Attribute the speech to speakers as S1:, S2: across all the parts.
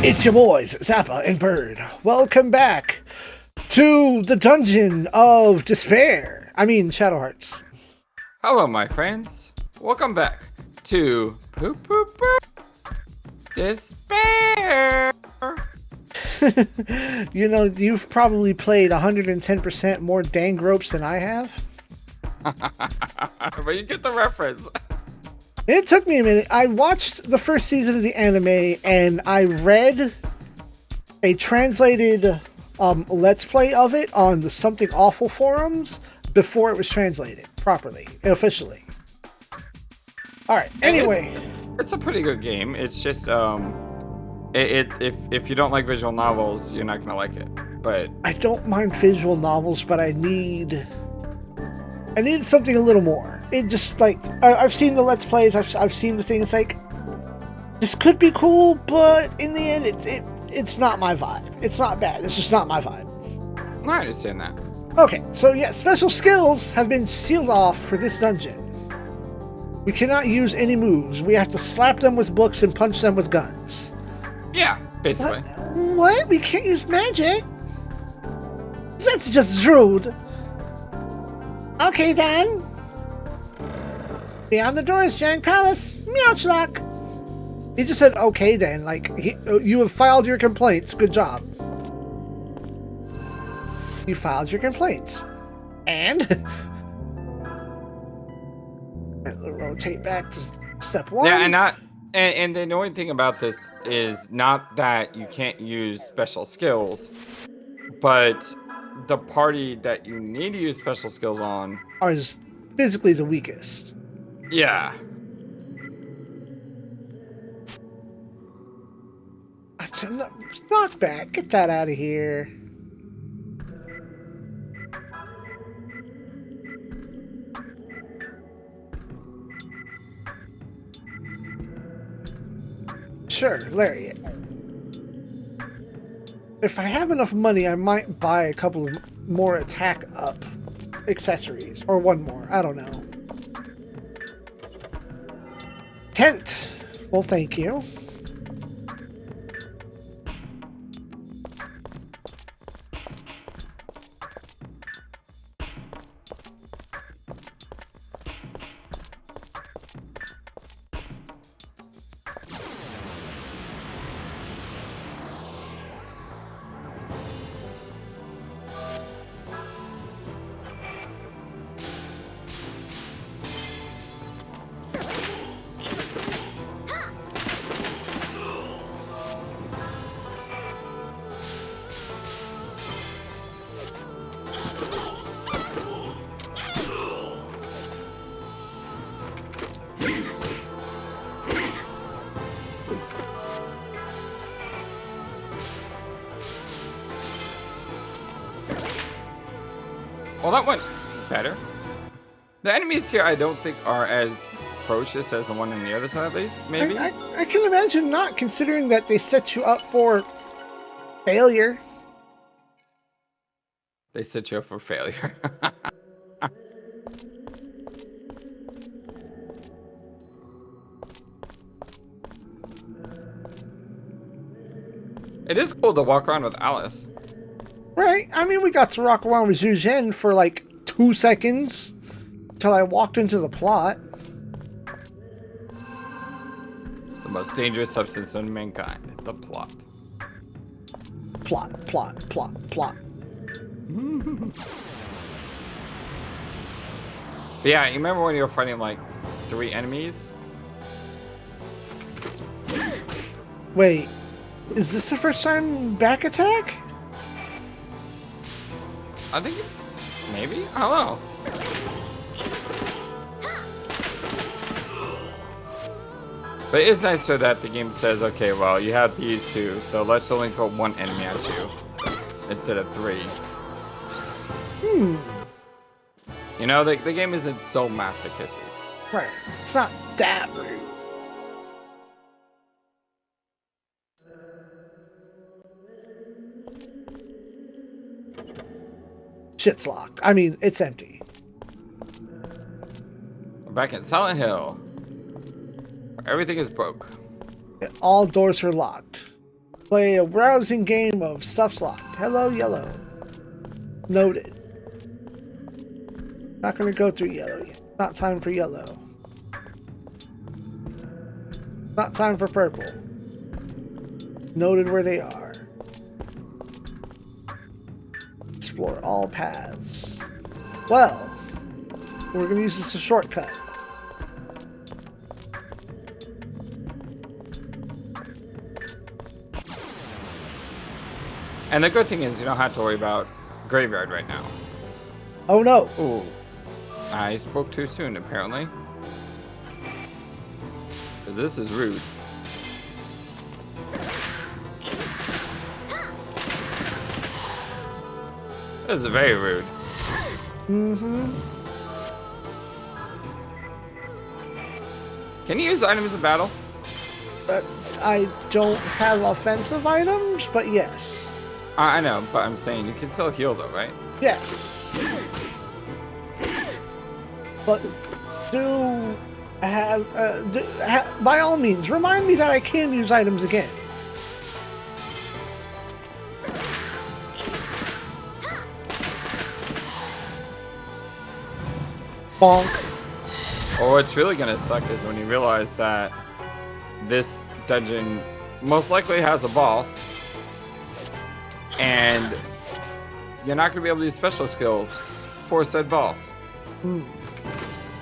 S1: It's your boys, Zappa and Bird. Welcome back to the Dungeon of Despair. I mean, Shadow Hearts.
S2: Hello, my friends. Welcome back to Poop Poop Poop Despair.
S1: You know, you've probably played 110% more dang ropes than I have.
S2: But you get the reference.
S1: It took me a minute. I watched the first season of the anime and I read a translated Let's Play of it on the Something Awful forums before it was translated properly, officially. Alright, anyway.
S2: It's a pretty good game. It's just, if you don't like visual novels, you're not gonna like it. But
S1: I don't mind visual novels, but I need something a little more. It just, like, I've seen the Let's Plays, I've seen the thing, it's like, this could be cool, but in the end, it's not my vibe. It's not bad, it's just not my vibe.
S2: I understand that.
S1: Okay, so yeah, special skills have been sealed off for this dungeon. We cannot use any moves. We have to slap them with books and punch them with guns.
S2: Yeah, basically.
S1: What? We can't use magic? That's just rude. Okay, then. Beyond the doors, Jang Palace, Meowchlock. He just said, okay, then. Like, you have filed your complaints. Good job. You filed your complaints. And? Rotate back to step one.
S2: Yeah, and the annoying thing about this is not that you can't use special skills, but the party that you need to use special skills on
S1: is physically the weakest.
S2: Yeah.
S1: Knock back. Get that out of here. Sure, Lariat. If I have enough money, I might buy a couple of more attack up accessories. Or one more. I don't know. Tent. Well, thank you.
S2: Well, that went better. The enemies here I don't think are as ferocious as the one on the other side, at least. Maybe?
S1: I can imagine not, considering that they set you up for failure.
S2: They set you up for failure. It is cool to walk around with Alice.
S1: Right? I mean, we got to rock around with Zhu Zhen for like 2 seconds until I walked into the plot.
S2: The most dangerous substance in mankind. The plot.
S1: Plot.
S2: But yeah, you remember when you were fighting like 3 enemies?
S1: Wait, is this the first time back attack?
S2: I think maybe? I don't know. But it's nice so that the game says, okay, well, you have these 2, so let's only throw 1 enemy at you instead of 3. You know, the game isn't so masochistic.
S1: Right. It's not that rude. Shit's locked. I mean, it's empty.
S2: We're back in Silent Hill. Everything is broke.
S1: All doors are locked. Play a browsing game of Stuff's Locked. Hello, yellow. Noted. Not gonna go through yellow yet. Not time for yellow. Not time for purple. Noted where they are. Explore all paths. Well, we're gonna use this as a shortcut.
S2: And the good thing is you don't have to worry about graveyard right now.
S1: Oh no!
S2: Ooh. I spoke too soon, apparently. Because this is rude. This is very rude.
S1: Mm-hmm.
S2: Can you use items in battle?
S1: I don't have offensive items, but yes.
S2: I know, but I'm saying you can still heal though, right?
S1: Yes. But by all means, remind me that I can use items again. Bonk.
S2: Or what's really gonna suck is when you realize that this dungeon most likely has a boss, and you're not gonna be able to use special skills for said boss.
S1: Hmm.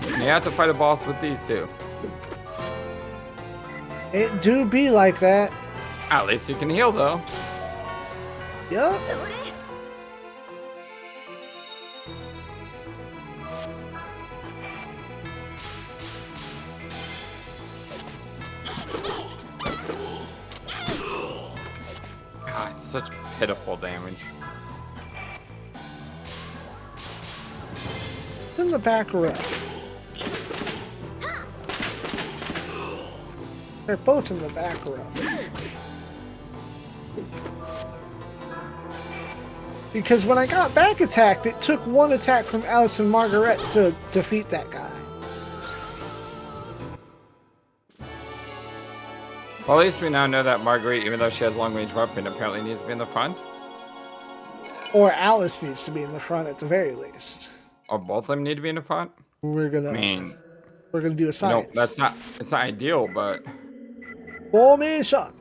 S2: You have to fight a boss with these two.
S1: It do be like that.
S2: At least you can heal though.
S1: Yup.
S2: God, it's such pitiful damage.
S1: In the back row. They're both in the back row. Because when I got back attacked, it took one attack from Alice and Margaret to defeat that guy.
S2: Well, at least we now know that Marguerite, even though she has long range weapon, apparently needs to be in the front.
S1: Or Alice needs to be in the front at the very least.
S2: Or both of them need to be in the front.
S1: We're gonna do a science.
S2: No, it's not ideal, but
S1: Formation.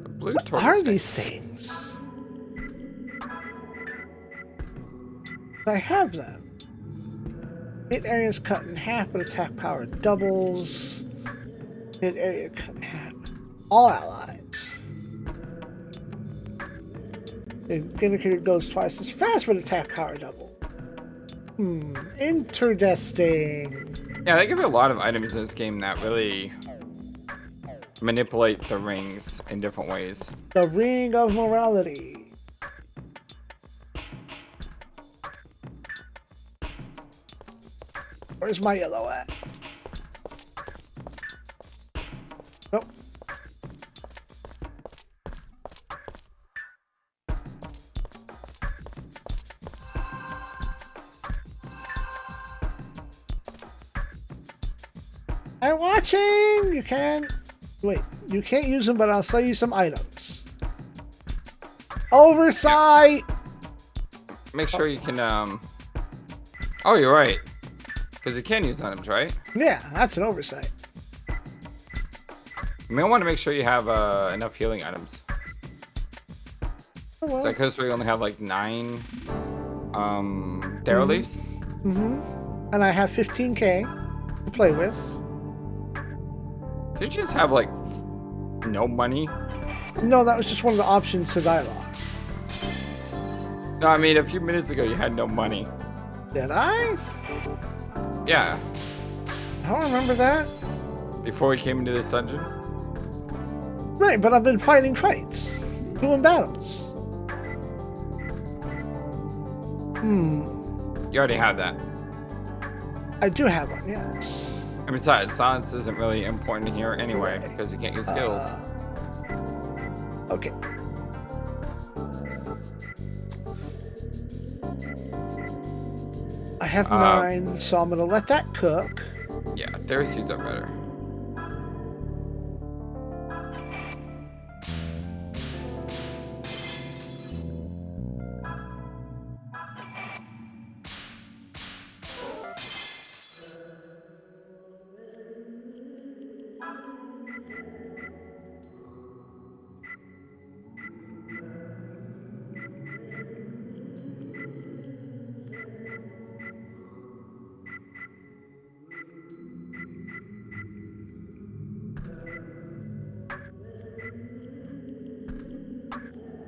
S2: the blue
S1: What
S2: torch
S1: are
S2: thing-
S1: these things? I have them. Hit areas cut in half, but attack power doubles. Hit area cut in half. All allies. The indicator goes twice as fast, but attack power double. Interesting.
S2: Yeah, they give you a lot of items in this game that really manipulate the rings in different ways.
S1: The Ring of Morality. Where's my yellow at? Nope. I'm watching! You can... Wait, you can't use them, but I'll sell you some items. Oversight!
S2: Make sure you can, Oh, you're right. Because you can use items, right?
S1: Yeah, that's an oversight.
S2: You may want to make sure you have enough healing items.
S1: Oh, well.
S2: So because we only have like 9 Darrow leaves.
S1: Mm-hmm. And I have 15k to play with.
S2: Did you just have like no money?
S1: No, that was just one of the options to dialogue.
S2: No, I mean a few minutes ago you had no money.
S1: Did I?
S2: Yeah,
S1: I don't remember that.
S2: before we came into this dungeon.
S1: Right, but I've been fighting fights. Doing battles.
S2: You already had that.
S1: I do have one, yes.
S2: And besides, silence isn't really important here anyway because you can't use skills.
S1: Okay. I have mine, so I'm gonna let that cook.
S2: Yeah, their seeds are better.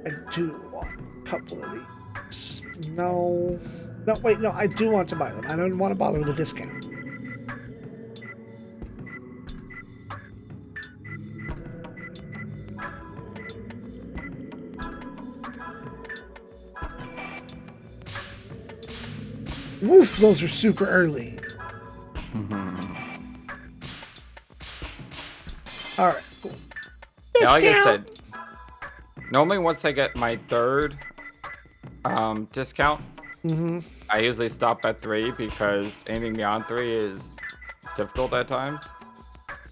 S1: I do want a couple of these. No. No, wait, no, I do want to buy them. I don't want to bother with a discount. Woof, those are super early. All right, cool.
S2: Yeah, like I
S1: Discount.
S2: said, normally once I get my third discount, I usually stop at 3 because anything beyond 3 is difficult at times.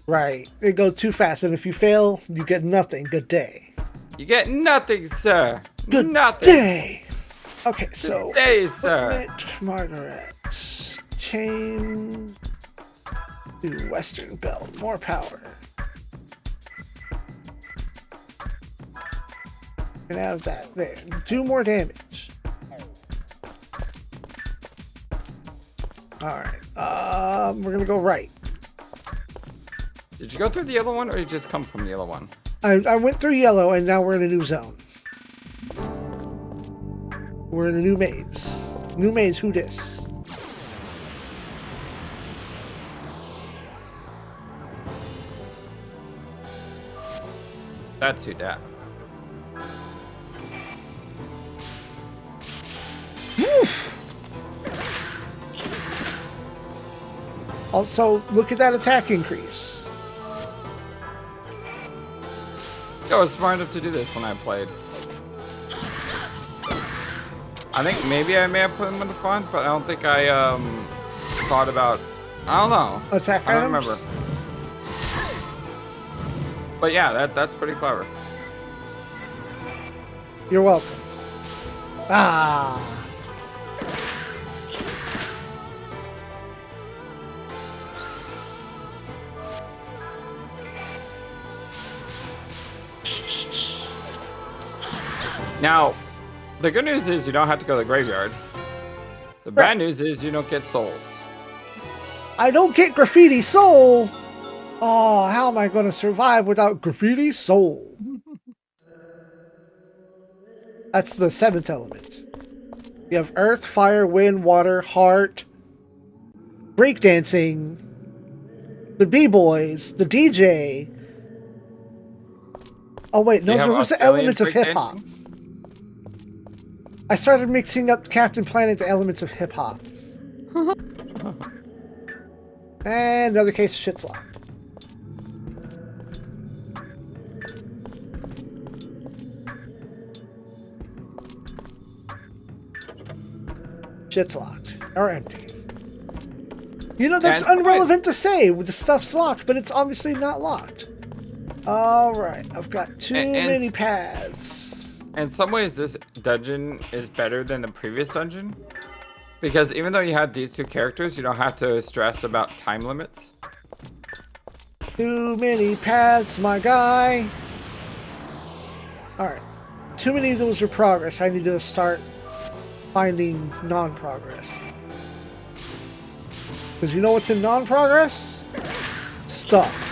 S1: Right, it goes too fast, and if you fail, you get nothing. Good day.
S2: You get nothing, sir.
S1: Good
S2: nothing.
S1: day. Okay, so
S2: Good day, sir.
S1: equipment, Margaret, chain to Western Belt, more power. And out of that, there, do more damage. All right, we're gonna go right.
S2: Did you go through the other one, or did you just come from the other one?
S1: I went through yellow, and now we're in a new zone. We're in a new maze. New maze, who dis?
S2: That's who dat.
S1: Also, look at that attack increase.
S2: I was smart enough to do this when I played. I think maybe I may have put him in the front, but I don't think I thought about. I don't know.
S1: Attack
S2: I don't
S1: items?
S2: remember. But yeah, that's pretty clever.
S1: You're welcome. Ah.
S2: Now, the good news is you don't have to go to the graveyard. The bad news is you don't get souls.
S1: I don't get graffiti soul. Oh, how am I going to survive without graffiti soul? That's the 7th element. You have earth, fire, wind, water, heart, breakdancing, the B-boys, the DJ. Oh wait, no, those are the elements of hip hop. I started mixing up Captain Planet to elements of hip hop. And another case of shit's locked. Shit's locked. Or empty. You know, that's irrelevant to say. The stuff's locked, but it's obviously not locked. Alright, I've got too many paths.
S2: In some ways, this dungeon is better than the previous dungeon. Because even though you had these two characters, you don't have to stress about time limits.
S1: Too many paths, my guy. Alright. Too many of those are progress. I need to start finding non-progress. Because you know what's in non-progress? Stuff.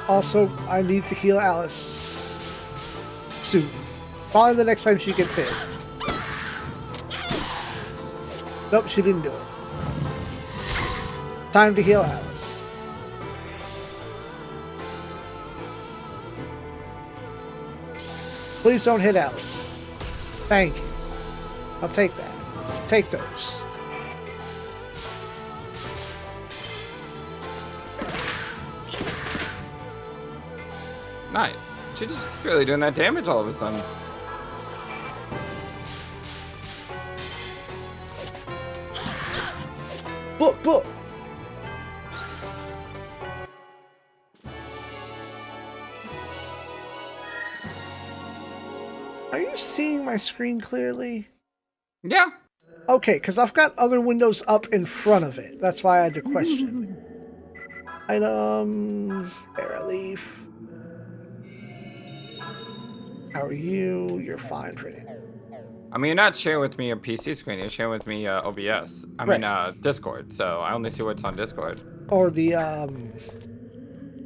S1: Also, I need to heal Alice soon. Probably the next time she gets hit. Nope, she didn't do it. Time to heal Alice. Please don't hit Alice. Thank you. I'll take that. Take those.
S2: Nice. She's just really doing that damage all of a sudden.
S1: Book. Are you seeing my screen clearly?
S2: Yeah.
S1: Okay, because I've got other windows up in front of it. That's why I had to question. Item, Fairleaf. How are you? You're fine for now.
S2: I mean, you're not sharing with me a PC screen. You're sharing with me OBS.
S1: Right.
S2: Discord. So I only see what's on Discord.
S1: Or the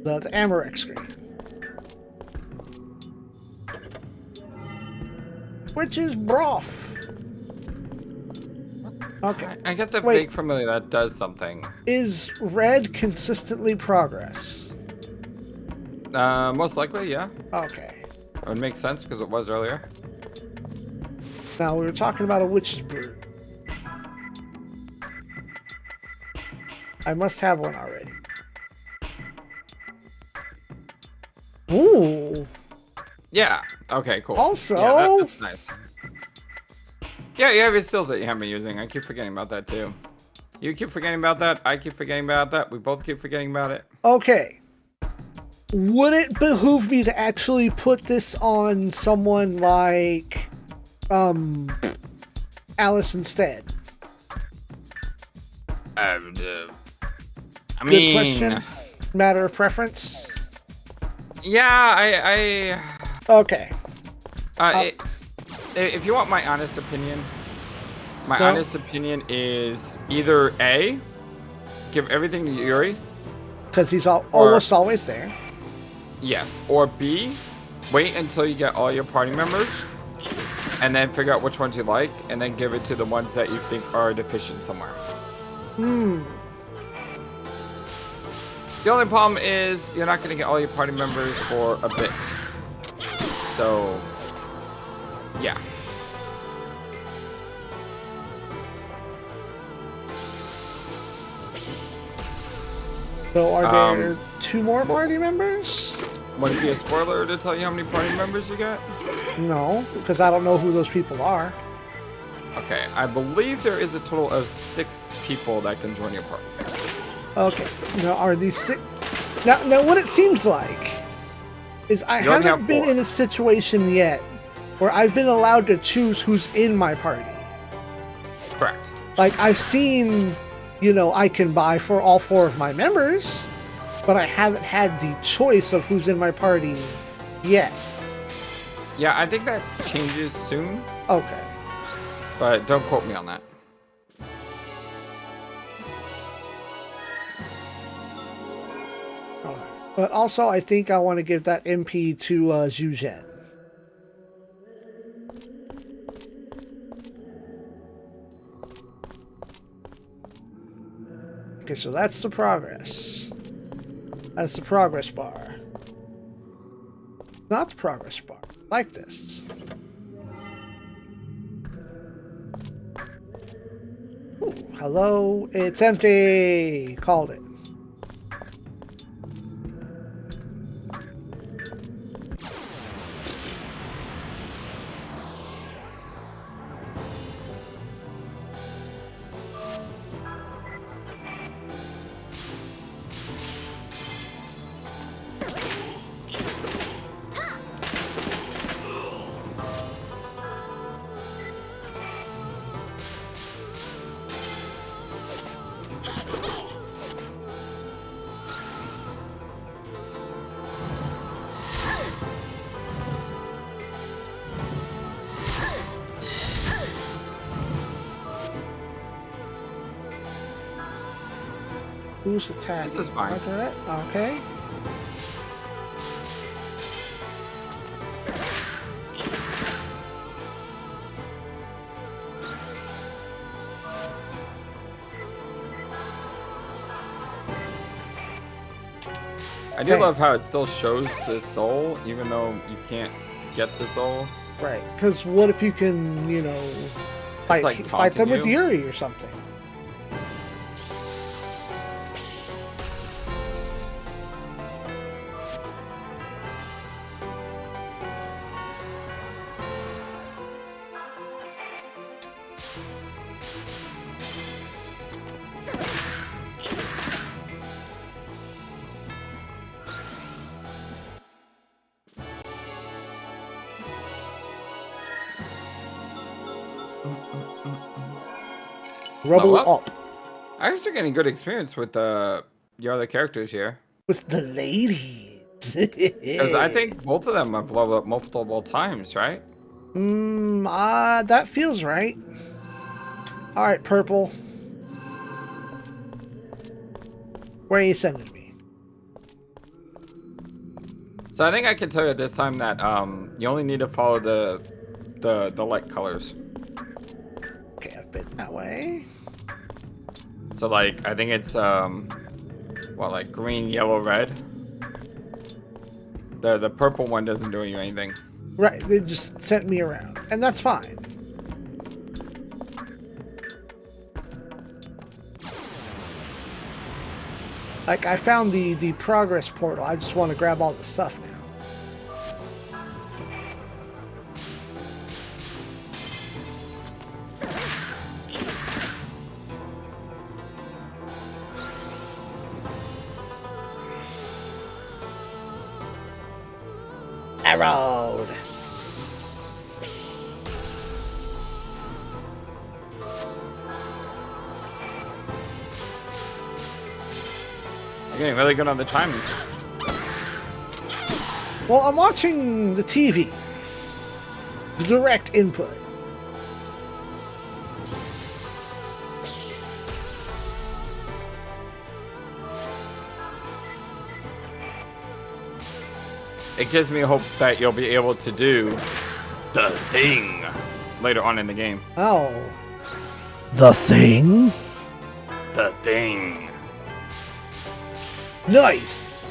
S1: Amorex screen. Which is broth. Okay.
S2: I get the
S1: Wait.
S2: vague familiar that does something.
S1: Is red consistently progress?
S2: Most likely, yeah.
S1: Okay.
S2: It would make sense because it was earlier.
S1: Now, we were talking about a witch's brew. I must have one already. Ooh.
S2: Yeah. Okay, cool.
S1: Also...
S2: Yeah, that's nice. Yeah, you have your skills that you haven't been using. I keep forgetting about that, too. You keep forgetting about that. I keep forgetting about that. We both keep forgetting about it.
S1: Okay. Would it behoove me to actually put this on someone like... Alice instead?
S2: I
S1: Good
S2: mean...
S1: question. Matter of preference?
S2: Yeah,
S1: Okay.
S2: If you want my honest opinion, my
S1: No.
S2: honest opinion is either A, give everything to Yuri,
S1: Because he's almost always there.
S2: yes, or B, wait until you get all your party members, and then figure out which ones you like, and then give it to the ones that you think are deficient somewhere. The only problem is you're not going to get all your party members for a bit. So, yeah.
S1: So are there 2 more party members?
S2: Would it be a spoiler to tell you how many party members you got?
S1: No, because I don't know who those people are.
S2: Okay, I believe there is a total of 6 people that can join your party.
S1: Okay. Now, are these 6... Now, what it seems like is I
S2: You only
S1: haven't
S2: have
S1: been
S2: 4.
S1: in a situation yet where I've been allowed to choose who's in my party.
S2: Correct.
S1: Like, I've seen, I can buy for all 4 of my members, but I haven't had the choice of who's in my party yet.
S2: Yeah, I think that changes soon,
S1: Okay.
S2: but don't quote me on that.
S1: Okay. But also, I think I want to give that MP to Zhu Zhen. Okay, so that's the progress. That's the progress bar. Not the progress bar. Like this. Ooh, hello, it's empty. Called it. Who's attacking?
S2: This is fine.
S1: Okay.
S2: I do love how it still shows the soul, even though you can't get the soul.
S1: Right, because what if you can, fight,
S2: like
S1: fight them with
S2: taunting you.
S1: Yuri or something? Rubble up.
S2: I'm actually getting good experience with your other characters here.
S1: With the ladies.
S2: Because I think both of them have leveled up multiple times, right?
S1: That feels right. Alright, Purple. Where are you sending me?
S2: So I think I can tell you this time that you only need to follow the light colors.
S1: Okay, I've been that way.
S2: So like I think it's like green, yellow, red. The purple one doesn't do you anything.
S1: Right, they just sent me around, and that's fine. Like, I found the progress portal. I just want to grab all the stuff now. Arrowed.
S2: You're getting really good on the timing.
S1: Well, I'm watching the TV. The direct input.
S2: It gives me hope that you'll be able to do the thing later on in the game.
S1: Oh. The thing?
S2: The thing.
S1: Nice.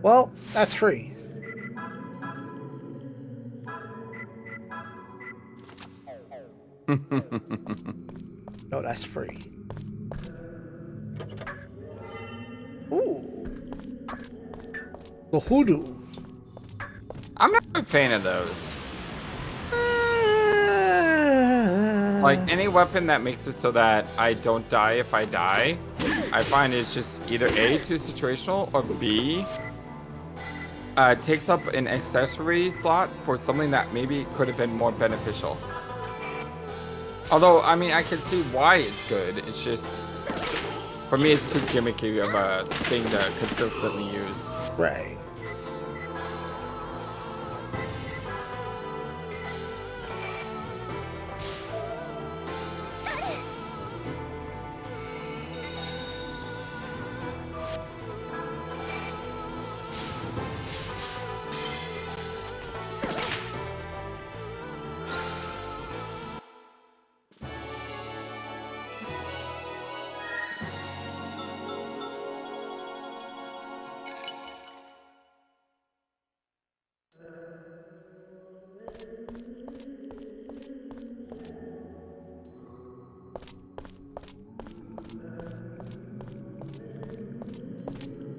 S1: Well, that's free. No, that's free. Ooh. The hoodoo.
S2: I'm not a fan of those. Like any weapon that makes it so that I don't die if I die, I find it's just either A, too situational, or B, takes up an accessory slot for something that maybe could have been more beneficial. Although, I mean, I can see why it's good. It's just, for me, it's too gimmicky of a thing to consistently use.
S1: Right.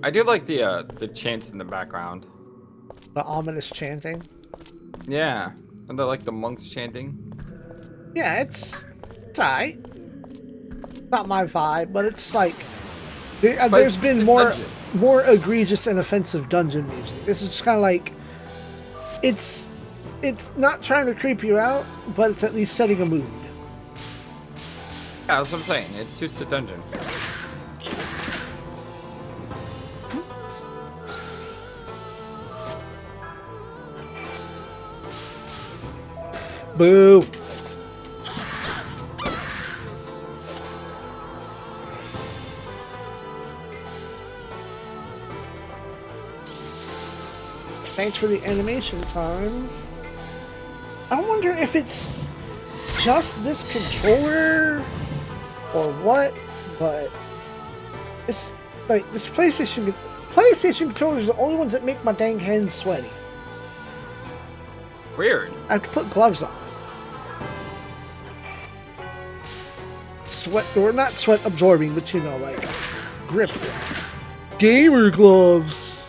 S2: I do like the chants in the background.
S1: The ominous chanting.
S2: Yeah, and like the monks chanting.
S1: Yeah, it's alright. Not my vibe, but it's like there's been more egregious and offensive dungeon music. This is just kind of like it's not trying to creep you out, but it's at least setting a mood.
S2: Yeah, that's what I'm saying. It suits the dungeon.
S1: Boo! Thanks for the animation time. I wonder if it's just this controller or what, but it's like this PlayStation controllers are the only ones that make my dang hands sweaty.
S2: Weird.
S1: I have to put gloves on. Sweat, or not sweat absorbing, but you know, like grip gloves. Gamer gloves.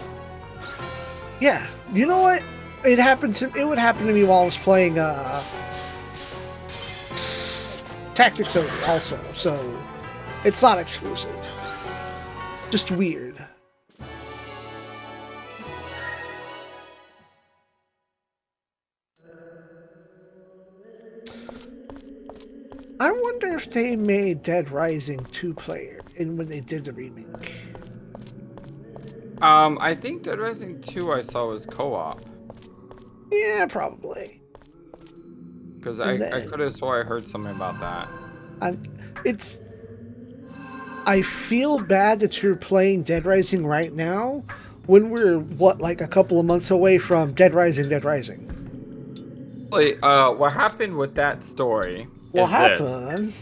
S1: Yeah, you know what? It would happen to me while I was playing Tactics Ogre also, so it's not exclusive. Just weird. I wonder if they made Dead Rising 2-player and when they did the remake.
S2: I think Dead Rising 2 I saw was co-op.
S1: Yeah, probably.
S2: Because I could have swore I heard something about that.
S1: I feel bad that you're playing Dead Rising right now when we're, like a couple of months away from Dead Rising.
S2: What happened with that story
S1: What
S2: is
S1: happened?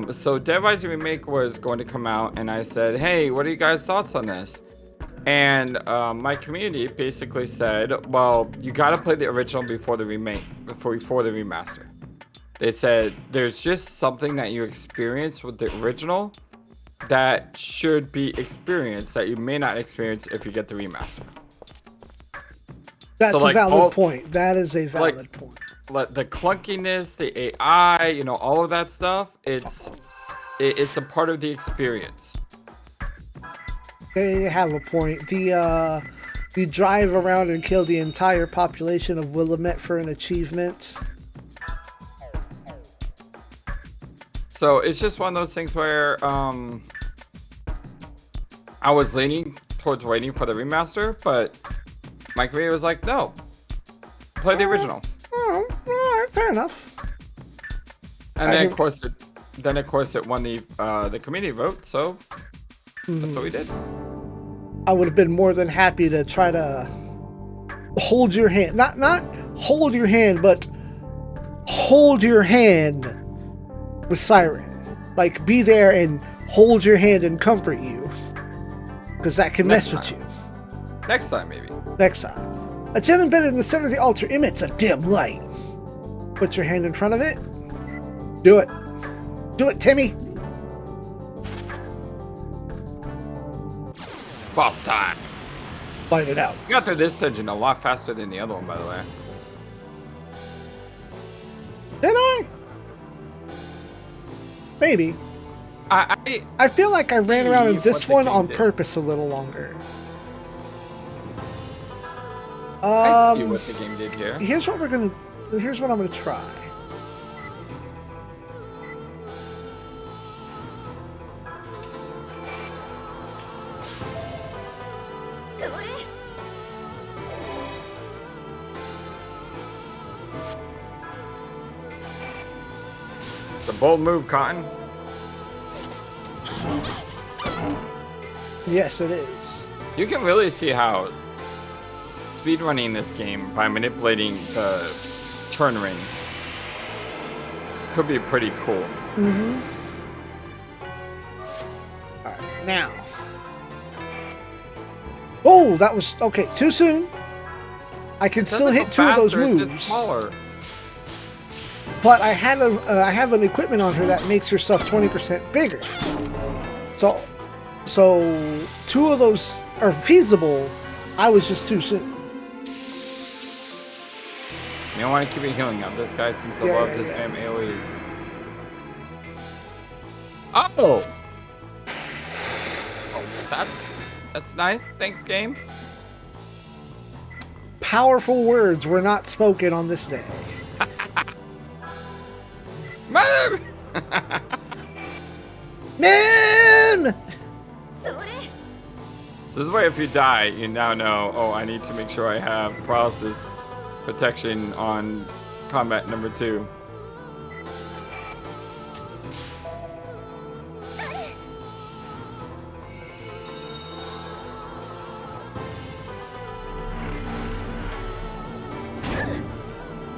S2: this. So Dead Rising Remake was going to come out, and I said, hey, what are you guys' thoughts on this? And my community basically said, well, you got to play the original before the remake, before the remaster. They said there's just something that you experience with the original that should be experienced that you may not experience if you get the remaster.
S1: That's a valid point. That is a valid point.
S2: Like the clunkiness, the AI, all of that stuff, it's a part of the experience.
S1: They have a point. You drive around and kill the entire population of Willamette for an achievement.
S2: So it's just one of those things where I was leaning towards waiting for the remaster, but my community was like, no, play the original.
S1: Oh, all right, fair enough.
S2: And then of course it won the community vote, so that's what we did.
S1: I would have been more than happy to try to hold your hand. Not hold your hand, but hold your hand with Siren. Like, be there and hold your hand and comfort you. Because that can mess with you.
S2: Next time, maybe.
S1: Next time. A gem embedded in the center of the altar emits a dim light. Put your hand in front of it. Do it. Do it, Timmy.
S2: Boss time.
S1: Fight it out.
S2: You got through this dungeon a lot faster than the other one, by the way.
S1: Did I? Maybe. I feel like I ran around in this one on purpose a little longer.
S2: I see what the game did here.
S1: Here's what I'm gonna try.
S2: It's a bold move, Cotton.
S1: Yes, it is.
S2: You can really see how speedrunning this game by manipulating the turn ring could be pretty cool.
S1: Mm-hmm. Alright, now. Oh, that was okay. Too soon. I can still hit two of those moves.
S2: It's just smaller.
S1: But I have an equipment on her that makes her stuff 20% bigger. So two of those are feasible. I was just too soon.
S2: You don't want to keep it healing up. This guy seems to love to spam AoEs. Oh! That's nice. Thanks, game.
S1: Powerful words were not spoken on this day.
S2: Mother!
S1: Man!
S2: So this way, if you die, you now know, oh, I need to make sure I have paralysis protection on combat number 2.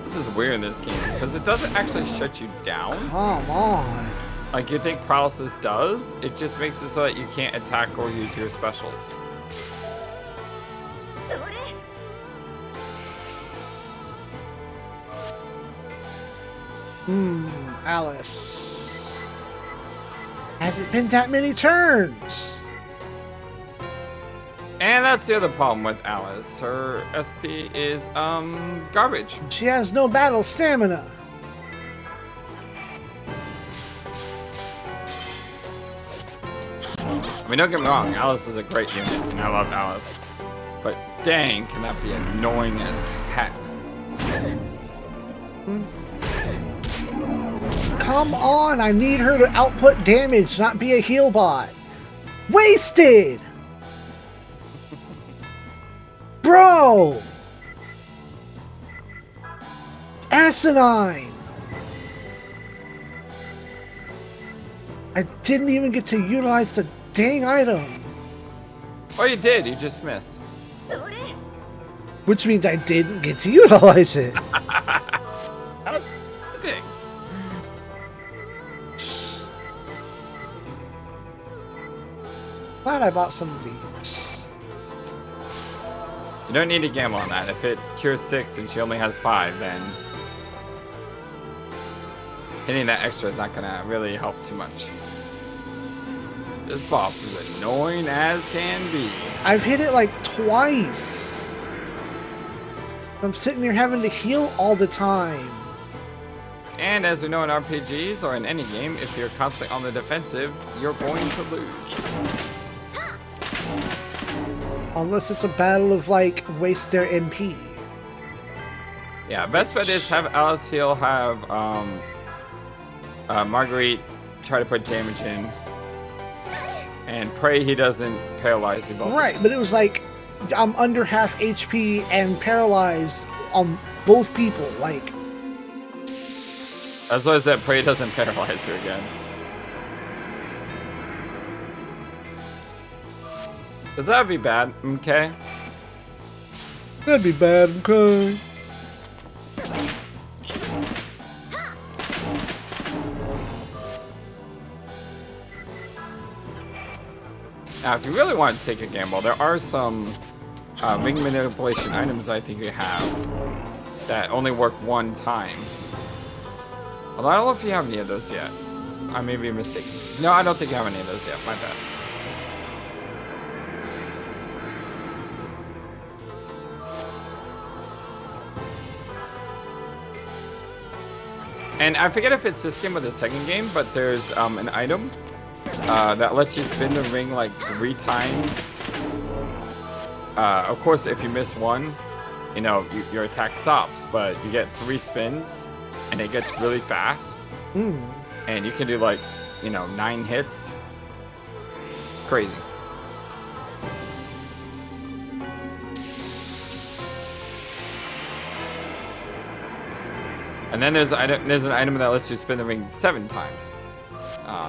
S2: This is weird in this game because it doesn't actually shut you down.
S1: Come on.
S2: Like you think paralysis does, it just makes it so that you can't attack or use your specials.
S1: Alice. Hasn't been that many turns.
S2: And that's the other problem with Alice. Her SP is garbage.
S1: She has no battle stamina.
S2: I mean, don't get me wrong, Alice is a great unit, and I love Alice. But dang, can that be annoying as heck.
S1: Come on, I need her to output damage, not be a heal bot. Wasted! Bro! Asinine! I didn't even get to utilize the dang item.
S2: Oh, you did, you just missed.
S1: Which means I didn't get to utilize it.
S2: Dang.
S1: Glad I bought some of these.
S2: You don't need to gamble on that. If it cures 6 and she only has 5, then hitting that extra is not gonna really help too much. This boss is annoying as can be.
S1: I've hit it like twice. I'm sitting there having to heal all the time.
S2: And as we know in RPGs or in any game, if you're constantly on the defensive, you're going to lose.
S1: Unless it's a battle of like waste their MP.
S2: Yeah, best bet is have Alice heal, have Marguerite try to put damage in, and pray he doesn't paralyze you both.
S1: Right, but it was like I'm under half HP and paralyzed on both people. Like,
S2: That's why I said pray he doesn't paralyze you again. Because that would be bad, okay?
S1: that'd be bad, okay?
S2: Now, if you really want to take a gamble, there are some ring manipulation items I think you have that only work one time. Although I don't know if you have any of those yet. I may be mistaken. No, I don't think you have any of those yet. My bad. And I forget if it's this game or the second game, but there's an item that lets you spin the ring like 3 times. Of course, if you miss one, you know, your attack stops, but you get 3 spins, and it gets really fast. And you can do like, you know, 9 hits. Crazy. And then there's an item that lets you spin the ring 7 times.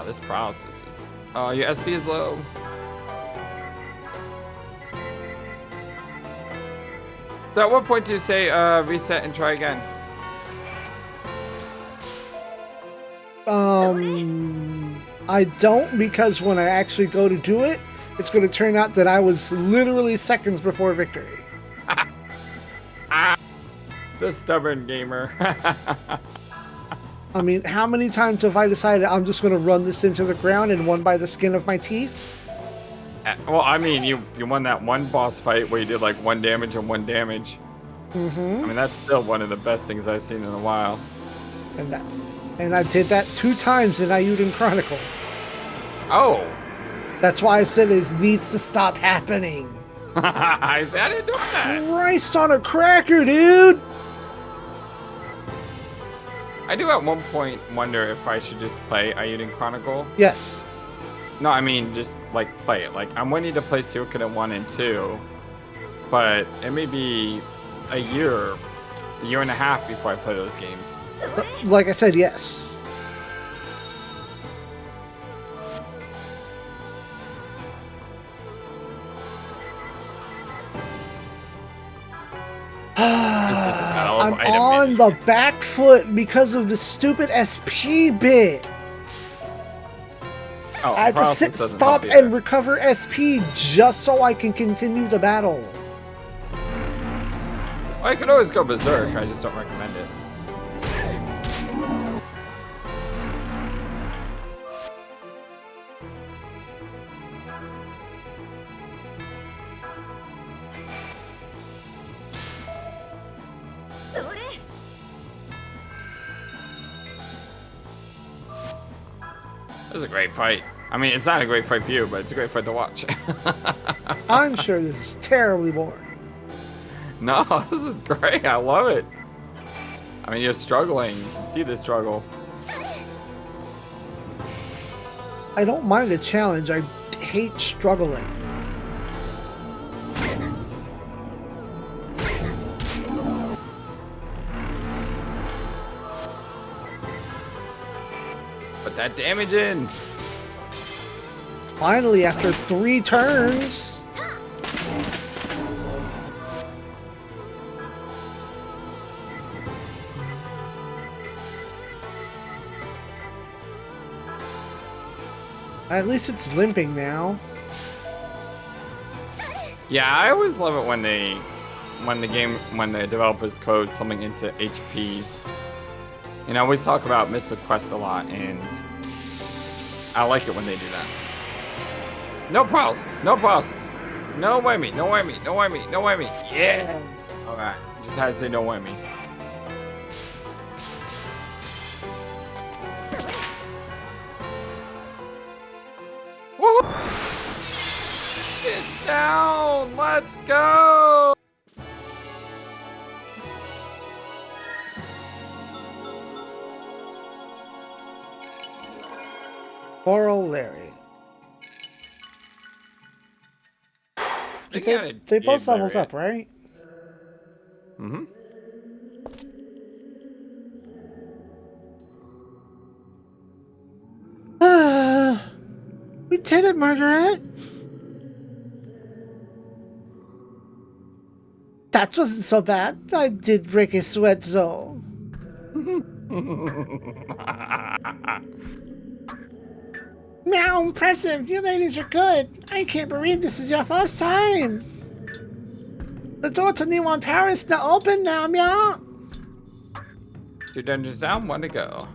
S2: This paralysis is... your SP is low. So at what point do you say reset and try again?
S1: I don't, because when I actually go to do it, it's going to turn out that I was literally seconds before victory.
S2: The stubborn gamer.
S1: I mean, how many times have I decided I'm just going to run this into the ground and won by the skin of my teeth?
S2: Well, I mean, you won that one boss fight where you did like 1 damage and 1 damage. I mean, that's still one of the best things I've seen in a while.
S1: And I did that 2 times in Ayuden Chronicle.
S2: Oh.
S1: That's why I said it needs to stop happening.
S2: I said I didn't do that.
S1: Christ on a cracker, dude!
S2: I do at one point wonder if I should just play Ayuden Chronicle.
S1: Yes.
S2: No, I mean, just like play it. Like, I'm waiting to play Suikoden 1 and 2, but it may be a year and a half before I play those games.
S1: Like I said, yes. I'm on the back foot because of the stupid SP bit.
S2: Oh,
S1: I had to sit, stop, and recover SP just so I can continue the battle.
S2: Well, I could always go berserk. I just don't recommend it. This is a great fight. I mean, it's not a great fight for you, but it's a great fight to watch.
S1: I'm sure this is terribly boring.
S2: No, this is great. I love it. I mean, you're struggling. You can see the struggle.
S1: I don't mind the challenge. I hate struggling.
S2: Put that damage in.
S1: Finally, after 3 turns. At least it's limping now.
S2: Yeah, I always love it when the developers code something into HPs. And I always talk about Mr. Quest a lot, and I like it when they do that. No paralysis, no paralysis. No whammy, no whammy, no whammy, no whammy. Yeah! Alright, just had to say no whammy. Woohoo! It's down! Let's go!
S1: Coral Larry. They both leveled up, right?
S2: Mm-hmm.
S1: We did it, Margaret. That wasn't so bad. I did break a sweat zone. Meow, impressive. You ladies are good. I can't believe this is your first time. The door to Neon Paris now open now, meow.
S2: 2 dungeons down, 1 to go.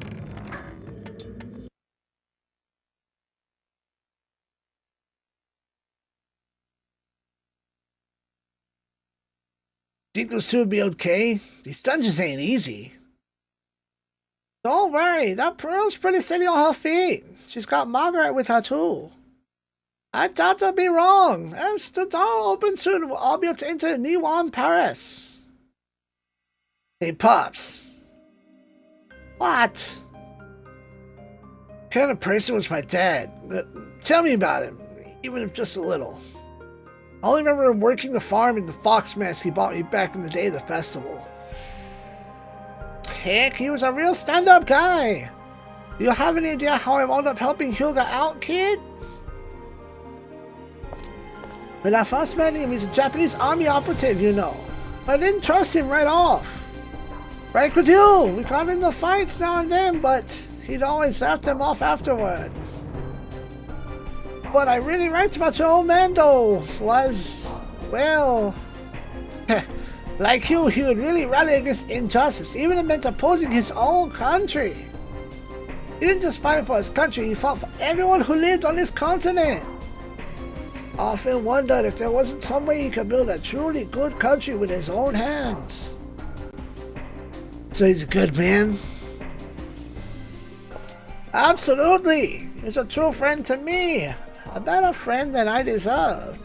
S1: Think those 2 will be okay? These dungeons ain't easy. Don't worry, that Pearl's pretty steady on her feet. She's got Margaret with her too. I doubt I'll be wrong. As the door opens soon, we'll all be able to enter Neon Paris. Hey, Pops. What? What kind of person was my dad? Tell me about him, even if just a little. I only remember him working the farm in the fox mask he bought me back in the day of the festival. Heck, he was a real stand-up guy. Do you have any idea how I wound up helping Hyuga out, kid? When I first met him, he's a Japanese army operative, you know. I didn't trust him right off. Right with you, we got into fights now and then, but he'd always laughed him off afterward. What I really liked about your old man, though, was, well, like you, he would really rally against injustice, even if it meant opposing his own country. He didn't just fight for his country, he fought for everyone who lived on this continent. I often wondered if there wasn't some way he could build a truly good country with his own hands. So he's a good man? Absolutely! He's a true friend to me. A better friend than I deserve.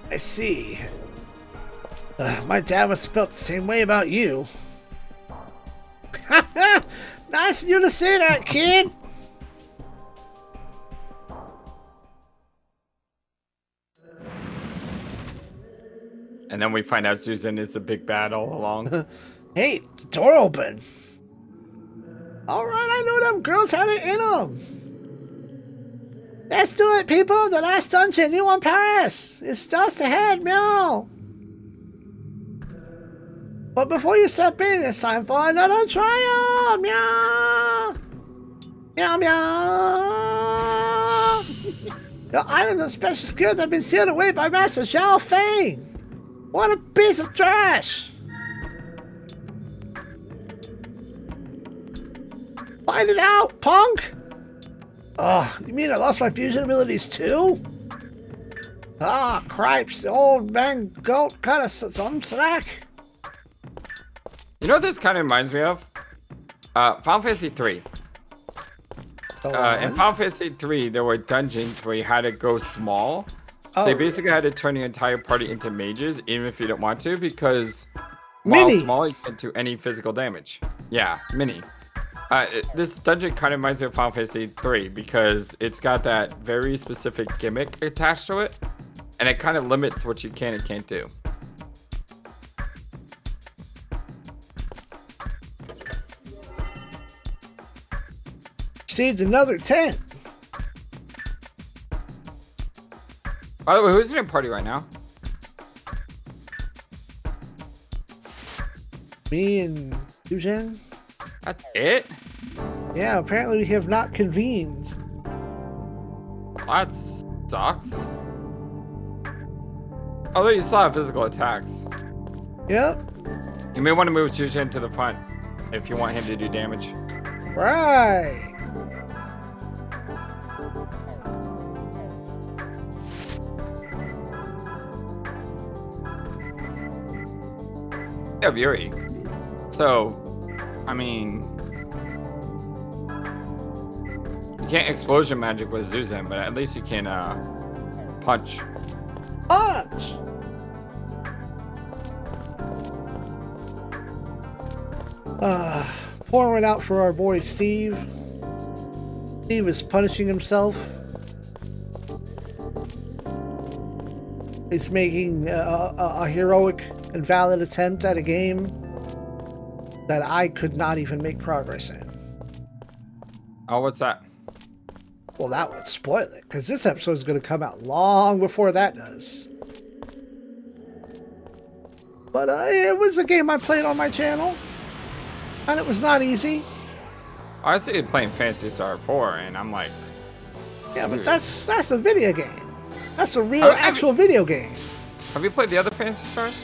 S1: I see. My dad must have felt the same way about you. Nice of you to say that, kid.
S2: And then we find out Susan is the big bad all along.
S1: Hey, the door open. Alright, I know them girls had it in them. Let's do it, people. The last dungeon, Neon Paris. It's just ahead, meow. But before you step in, it's time for another trial, meow. Meow, meow. Your items and special skills have been sealed away by Master Zhao Feng. What a piece of trash. Find it out, punk. Oh, you mean I lost my fusion abilities too? Ah, cripes, the old man goat cut us some slack.
S2: You know what this kind of reminds me of? Final Fantasy 3.
S1: Go
S2: In
S1: on.
S2: Final Fantasy 3, there were dungeons where you had to go small. So you basically had to turn your entire party into mages, even if you didn't want to, because while
S1: Mini.
S2: small, you can't do any physical damage. Yeah, mini. This dungeon kind of reminds me of Final Fantasy 3 because it's got that very specific gimmick attached to it, and it kind of limits what you can and can't do.
S1: Received another 10.
S2: By the way, who's in your party right now?
S1: Me and Dujan.
S2: That's it?
S1: Yeah, apparently we have not convened.
S2: That sucks. Although you still have physical attacks.
S1: Yep.
S2: You may want to move Jushin to the front if you want him to do damage.
S1: Right.
S2: You have Yuri. So, I mean, you can't explosion magic with Zuzan, but at least you can punch.
S1: Punch. Pouring one out for our boy Steve. Steve is punishing himself. He's making a heroic and valid attempt at a game that I could not even make progress in.
S2: Oh, what's that?
S1: Well, that would spoil it, because this episode is going to come out long before that does. But it was a game I played on my channel, and it was not easy.
S2: I see you playing Phantasy Star 4, and I'm like,
S1: Yeah, but that's a video game. That's a real, actual video game.
S2: have you played the other Phantasy Stars?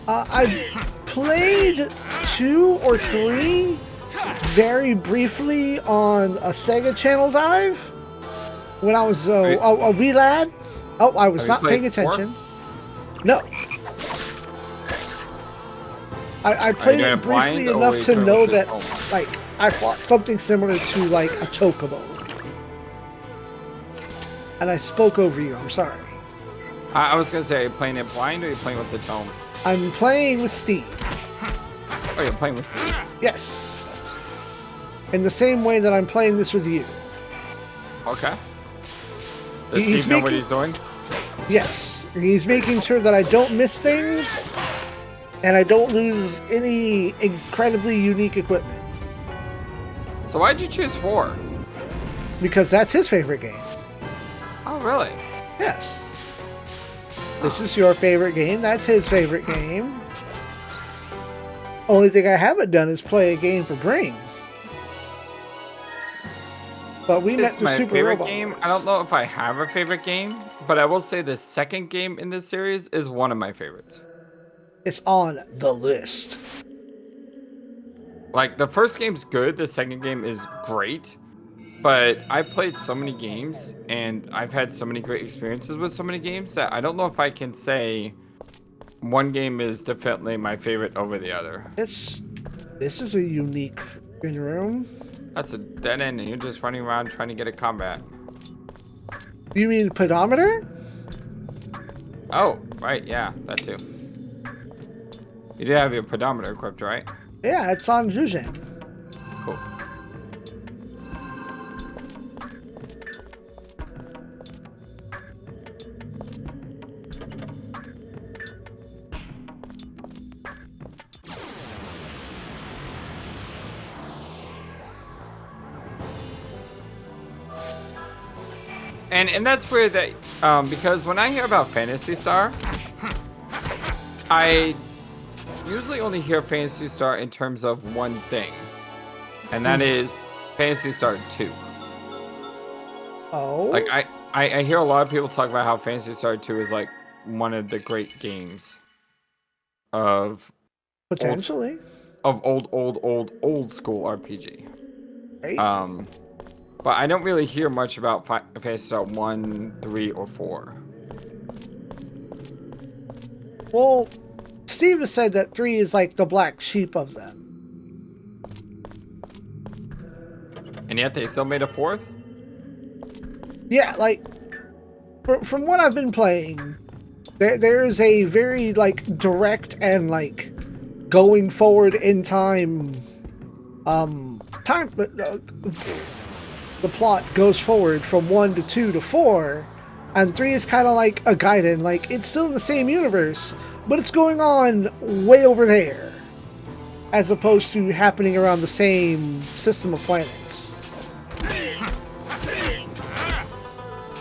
S1: I played 2 or 3 very briefly on a Sega Channel Dive when I was a wee lad. Oh, I was not paying attention.
S2: 4?
S1: No. I played it briefly enough to know that, like, I fought something similar to, like, a chocobo. And I spoke over you. I'm sorry.
S2: I was going to say, are you playing it blind or are you playing with the tome?
S1: I'm playing with Steve.
S2: Oh, you're playing with Steve?
S1: Yes. In the same way that I'm playing this with you.
S2: Okay. Does Steve know what he's doing?
S1: Yes. He's making sure that I don't miss things and I don't lose any incredibly unique equipment.
S2: So why'd you choose 4?
S1: Because that's his favorite game.
S2: Oh, really?
S1: Yes. This is your favorite game. That's his favorite game. Only thing I haven't done is play a game for Brain. But we met the
S2: my
S1: Super
S2: favorite
S1: Robot
S2: game.
S1: Wars.
S2: I don't know if I have a favorite game, but I will say the second game in this series is one of my favorites.
S1: It's on the list.
S2: Like, the first game's good, the second game is great, but I've played so many games and I've had so many great experiences with so many games that I don't know if I can say one game is definitely my favorite over the other.
S1: This is a unique room.
S2: That's a dead end and you're just running around trying to get a combat.
S1: You mean pedometer?
S2: Oh, right, yeah, that too. You do have your pedometer equipped, right?
S1: Yeah, it's on Zuzan.
S2: Cool. And that's weird that because when I hear about Phantasy Star, I usually only hear Phantasy Star in terms of one thing, and that is Phantasy Star 2.
S1: Oh.
S2: Like I hear a lot of people talk about how Phantasy Star 2 is like one of the great games of
S1: Potentially.
S2: old school RPG.
S1: Right?
S2: But I don't really hear much about Phantasy Star 1, 3, or 4.
S1: Well, Steve has said that 3 is like the black sheep of them.
S2: And yet they still made a fourth?
S1: Yeah, like from what I've been playing, there is a very like direct and like going forward in time. The plot goes forward from 1 to 2 to 4, and 3 is kind of like a guidance. Like it's still in the same universe, but it's going on way over there, as opposed to happening around the same system of planets.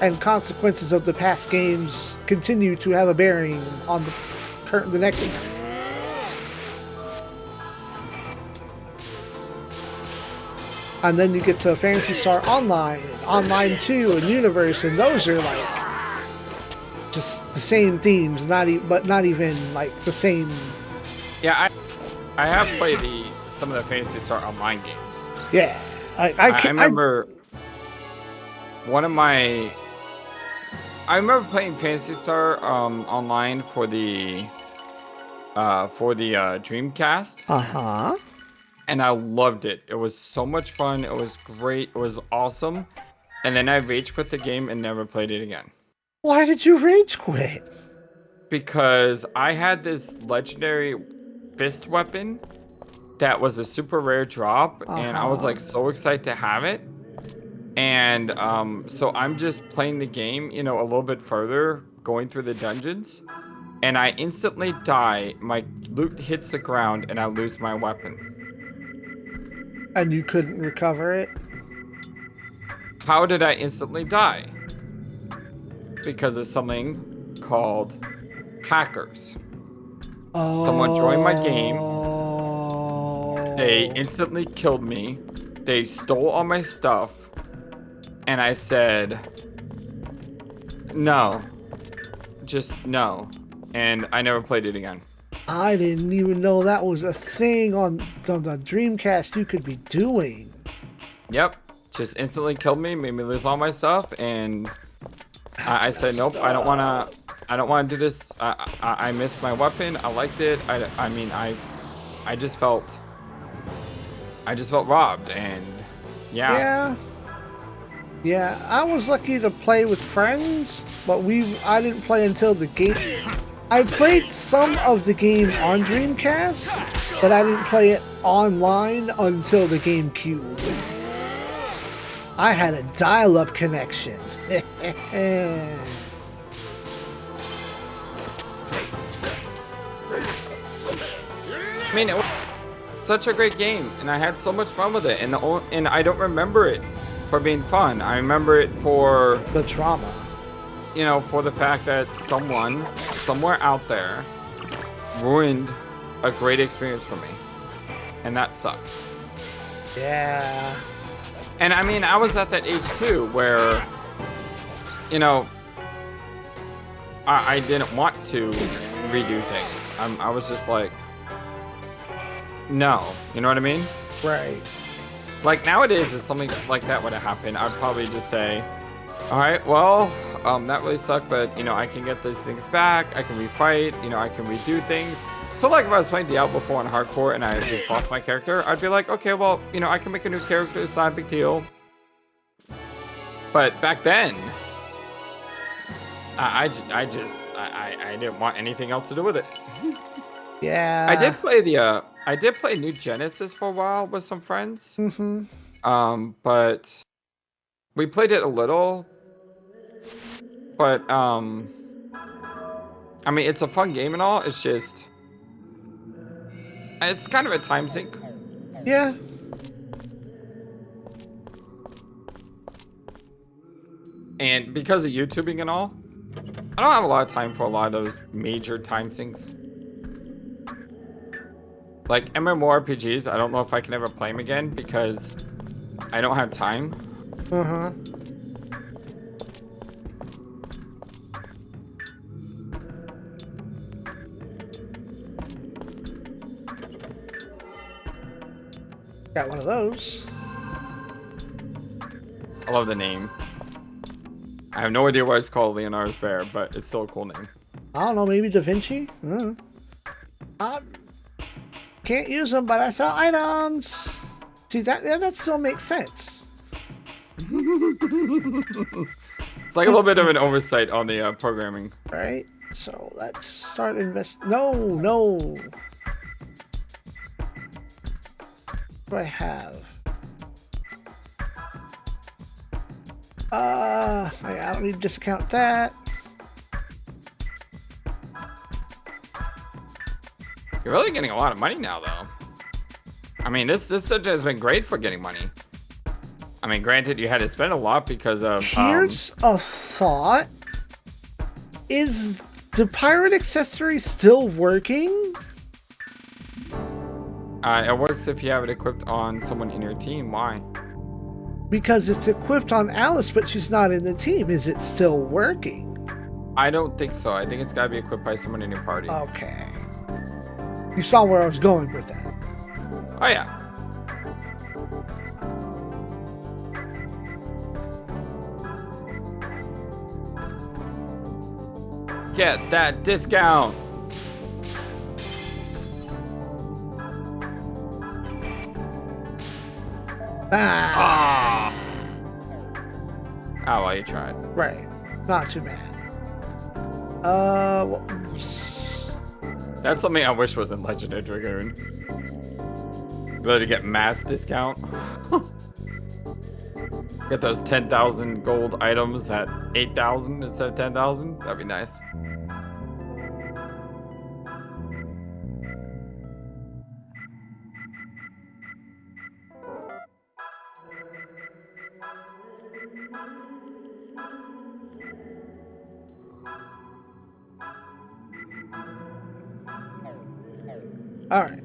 S1: And consequences of the past games continue to have a bearing on the next one. And then you get to Phantasy Star Online, Online 2, and Universe, and those are like just the same themes, but not even like the same.
S2: Yeah, I have played some of the Phantasy Star Online games.
S1: Yeah,
S2: I remember I remember playing Phantasy Star online for the Dreamcast.
S1: Uh-huh.
S2: And I loved it. It was so much fun. It was great. It was awesome. And then I rage quit the game and never played it again.
S1: Why did you rage quit?
S2: Because I had this legendary fist weapon that was a super rare drop, and I was like so excited to have it. And so I'm just playing the game, a little bit further, going through the dungeons, and I instantly die. My loot hits the ground, and I lose my weapon.
S1: And you couldn't recover it?
S2: How did I instantly die? Because of something called hackers. Someone joined my game. They instantly killed me. They stole all my stuff. And I said, no. Just no. And I never played it again.
S1: I didn't even know that was a thing on the Dreamcast you could be doing.
S2: Yep. Just instantly killed me, made me lose all my stuff, and I said, nope, I don't want to do this. I missed my weapon. I liked it. I just felt robbed, and yeah.
S1: Yeah, I was lucky to play with friends, but I didn't play until the game. I played some of the game on Dreamcast, but I didn't play it online until the GameCube. I had a dial-up connection.
S2: I mean, it was such a great game, and I had so much fun with it, and I don't remember it for being fun. I remember it for
S1: the trauma.
S2: For the fact that someone somewhere out there ruined a great experience for me, and that sucked.
S1: Yeah.
S2: And I mean, I was at that age too, where I didn't want to redo things. I was just like, no, you know what I mean?
S1: Right.
S2: Like nowadays, if something like that would have happened, I'd probably just say, all right, well, that really sucked, but I can get these things back. I can refight. I can redo things. So like if I was playing Diablo 4 on hardcore and I just lost my character, I'd be like, okay, well, I can make a new character. It's not a big deal. But back then, I didn't want anything else to do with it.
S1: Yeah.
S2: I did play New Genesis for a while with some friends.
S1: Mm-hmm.
S2: But we played it a little. But I mean, it's a fun game and all. It's just, it's kind of a time sink.
S1: Yeah.
S2: And because of YouTubing and all, I don't have a lot of time for a lot of those major time sinks. Like MMORPGs, I don't know if I can ever play them again because I don't have time.
S1: Uh-huh. Got one of those.
S2: I love the name. I have no idea why it's called Leonardo's Bear, but it's still a cool name.
S1: I don't know, maybe Da Vinci? Can't use them, but I sell items. See, that still makes sense.
S2: It's like a little bit of an oversight on the programming.
S1: Right? So let's start No, no. What do I have? I don't need to discount that.
S2: You're really getting a lot of money now, though. I mean, this subject has been great for getting money. I mean, granted, you had to spend a lot because of.
S1: Here's a thought: is the pirate accessory still working?
S2: It works if you have it equipped on someone in your team. Why?
S1: Because it's equipped on Alice, but she's not in the team. Is it still working?
S2: I don't think so. I think it's got to be equipped by someone in your party.
S1: Okay. You saw where I was going with that.
S2: Oh, yeah. Get that discount.
S1: Ah.
S2: Oh, well, you tried.
S1: Right. Not too bad. What was...
S2: That's something I wish was in Legendary Dragoon. Ability to get mass discount. Get those 10,000 gold items at 8,000 instead of 10,000. That'd be nice.
S1: All right.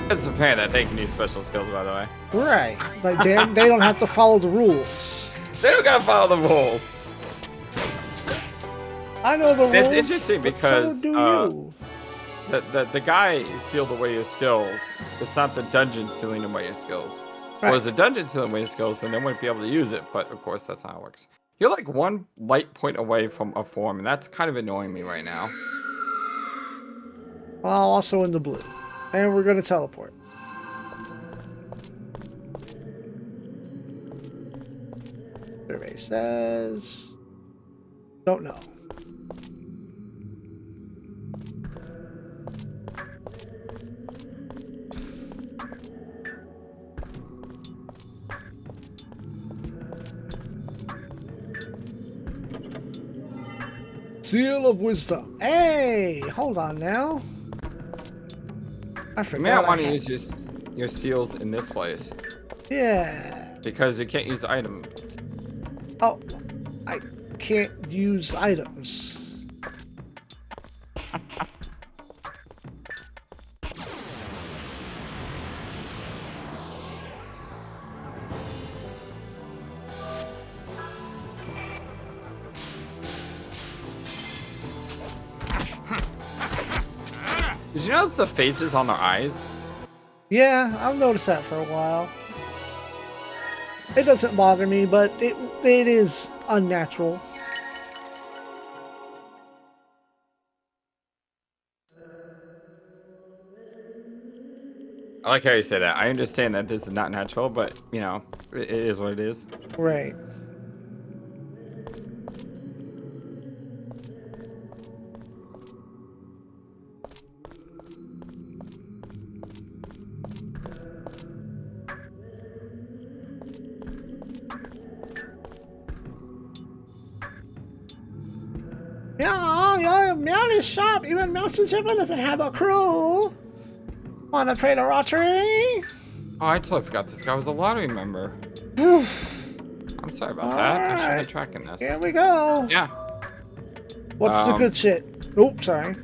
S2: It's a fan that they can use special skills, by the way.
S1: Right. Like they don't have to follow the rules.
S2: They don't gotta follow the rules.
S1: I know the rules.
S2: It's interesting because
S1: so do you.
S2: the guy sealed away your skills. It's not the dungeon sealing away your skills.
S1: Right.
S2: Well, it's the dungeon sealing away your skills, then they wouldn't be able to use it. But of course, that's not how it works. You're like one light point away from a form, and that's kind of annoying me right now.
S1: Well, also in the blue. And we're going to teleport. Survey says... Don't know. Seal of Wisdom. Hey, hold on now. I forgot.
S2: You may not want to use your seals in this place.
S1: Yeah.
S2: Because you can't use items.
S1: Oh, I can't use items.
S2: Did you notice the faces on their eyes?
S1: Yeah, I've noticed that for a while. It doesn't bother me, but it is unnatural.
S2: I like how you say that. I understand that this is not natural, but, you know, it is what it is.
S1: Right. Yeah, Meow is sharp. Even Mouse Chipper doesn't have a crew. Wanna play the lottery?
S2: Oh, I totally forgot this guy was a lottery member. I'm sorry about
S1: All
S2: that. I should have
S1: right.
S2: been tracking this.
S1: Here we go.
S2: Yeah.
S1: What's the good shit? Oops, sorry.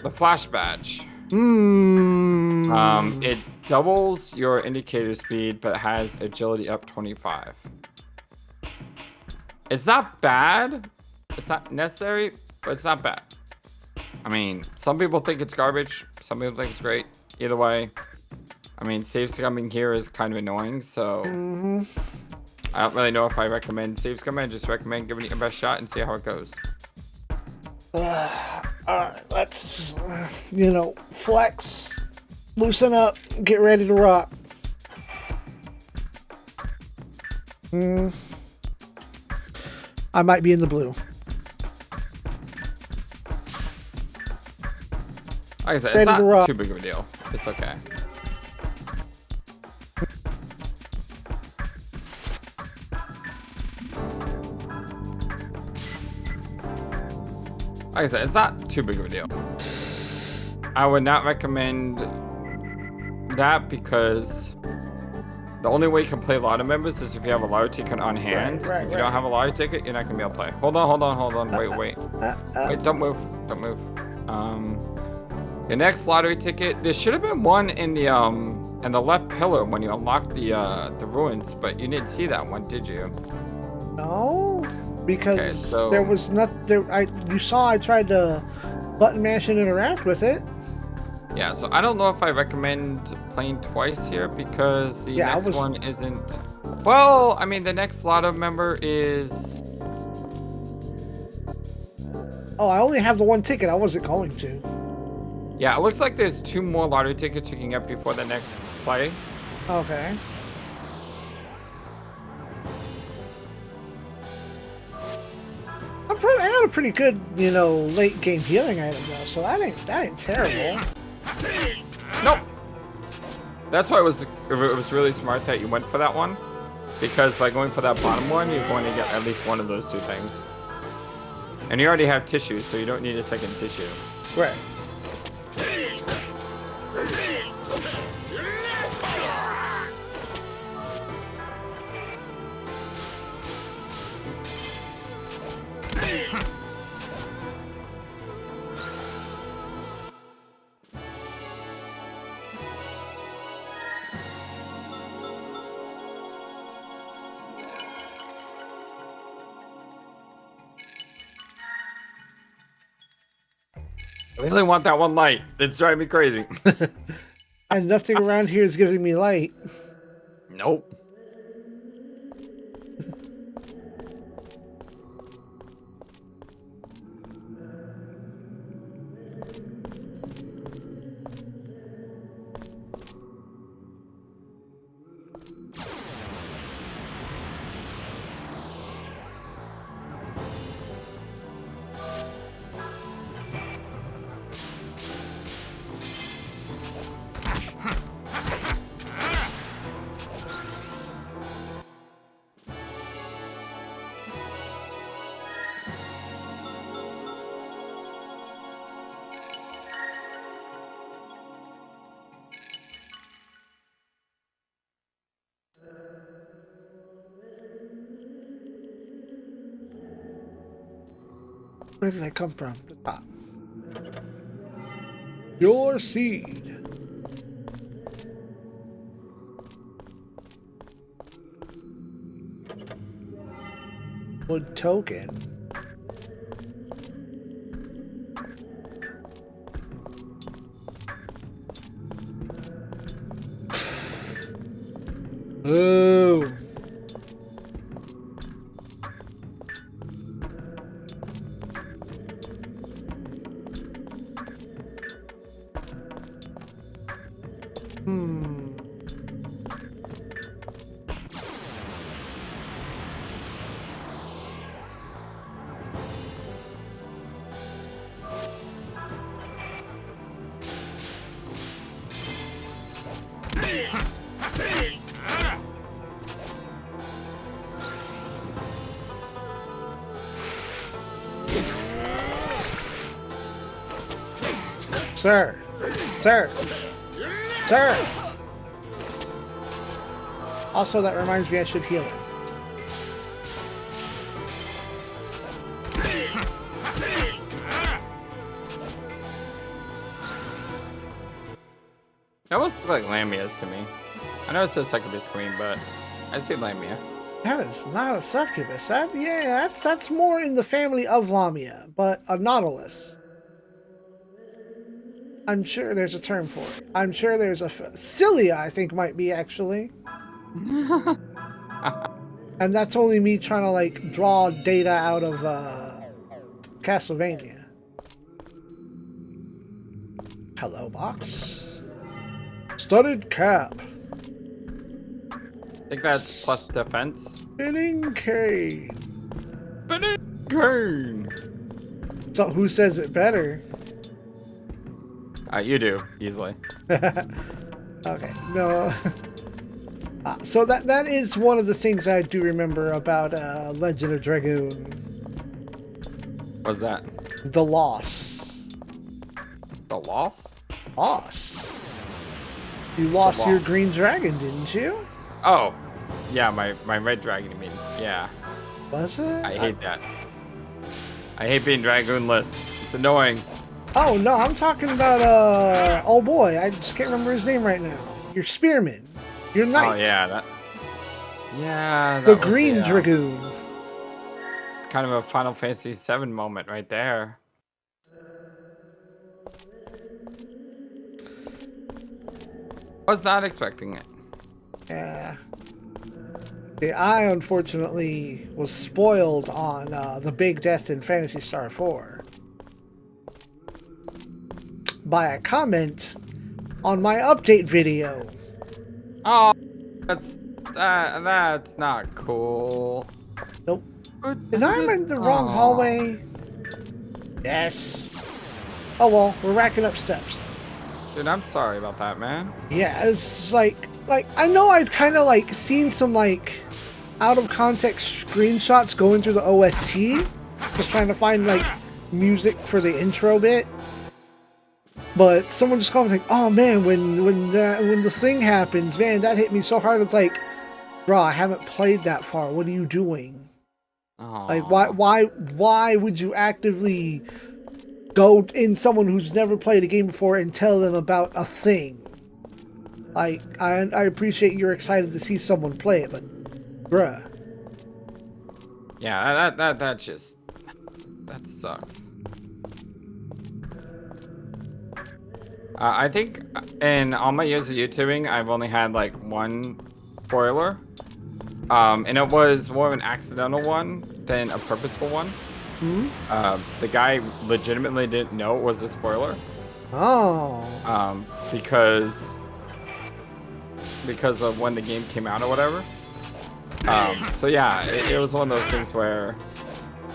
S2: The flash badge.
S1: Hmm.
S2: It doubles your indicator speed, but has agility up 25. It's not bad. It's not necessary, but it's not bad. I mean, some people think it's garbage. Some people think it's great. Either way, I mean, save scumming here is kind of annoying, so I don't really know if I recommend save scumming. I just recommend giving it your best shot and see how it goes.
S1: Alright, let's, flex, loosen up, get ready to rock. I might be in the blue.
S2: Like I said,
S1: Ready
S2: it's
S1: to
S2: not
S1: rock.
S2: too big of a deal. It's okay. Like I said, it's not too big of a deal. I would not recommend that because the only way you can play lotto members is if you have a lotto ticket on hand.
S1: Right,
S2: If you don't have a lotto ticket, you're not gonna be able to play. Hold on. Wait. Wait, don't move. Your next lottery ticket. There should have been one in the left pillar when you unlocked the ruins, but you didn't see that one, did you?
S1: No, because
S2: Okay, so-
S1: there was not there. You saw I tried to button mash and interact with it.
S2: Yeah, so I don't know if I recommend playing twice here because the next one isn't. Well, I mean, the next lotto member is.
S1: Oh, I only have the one ticket. I wasn't going to.
S2: Yeah, it looks like there's 2 more lottery tickets you can get before the next play.
S1: Okay. I got a pretty good, late game healing item though, so that ain't terrible.
S2: Nope. That's why it was really smart that you went for that one, because by going for that bottom one, you're going to get at least one of those 2 things. And you already have tissue, so you don't need a second tissue.
S1: Right.
S2: I really want that one light. It's driving me crazy.
S1: And nothing around here is giving me light.
S2: Nope.
S1: Where did I come from? The top. Your seed. Wood token. Oh. Sir. Sir. Sir. Also, that reminds me I should heal him.
S2: That almost looks like Lamia's to me. I know it says succubus queen, but I see Lamia.
S1: That is not a succubus. That's more in the family of Lamia, but a nautilus. I'm sure there's a term for it. I'm sure there's a Cilia, I think might be actually. And that's only me trying to like draw data out of Castlevania. Hello, box. Studded cap.
S2: I think that's plus defense.
S1: Spinning cane.
S2: Spinning cane.
S1: So who says it better?
S2: You do, easily.
S1: Okay, no. So that is one of the things I do remember about Legend of Dragoon.
S2: What's that?
S1: The loss.
S2: The loss?
S1: Loss. You lost your green dragon, didn't you?
S2: Oh, yeah, my red dragon, you mean. Yeah.
S1: Was it?
S2: I hate that. I hate being dragoonless. It's annoying.
S1: Oh, no, I'm talking about, oh boy, I just can't remember his name right now. Your spearman. Your knight.
S2: Oh, yeah, that. Yeah.
S1: The green dragoon.
S2: Kind of a Final Fantasy VII moment right there. Was not expecting it.
S1: Yeah. See, I unfortunately was spoiled on the big death in Phantasy Star 4 by a comment on my update video.
S2: Oh, that's not cool.
S1: Nope. Did I in the wrong hallway? Yes. Oh well, we're racking up steps.
S2: Dude, I'm sorry about that, man.
S1: Yeah, it's like I know I'd kind of like seen some like out of context screenshots going through the OST, just trying to find like music for the intro bit. But someone just called me like, "Oh man, when the thing happens, man, that hit me so hard." It's like, bro, I haven't played that far. What are you doing?
S2: Aww.
S1: Like, why would you actively go in someone who's never played a game before and tell them about a thing? Like, I appreciate you're excited to see someone play it, but, bruh.
S2: Yeah, that sucks. I think in all my years of YouTubing, I've only had like one spoiler. And it was more of an accidental one than a purposeful one.
S1: Mm-hmm.
S2: The guy legitimately didn't know it was a spoiler.
S1: Oh.
S2: Because of when the game came out or whatever. So yeah, it was one of those things where,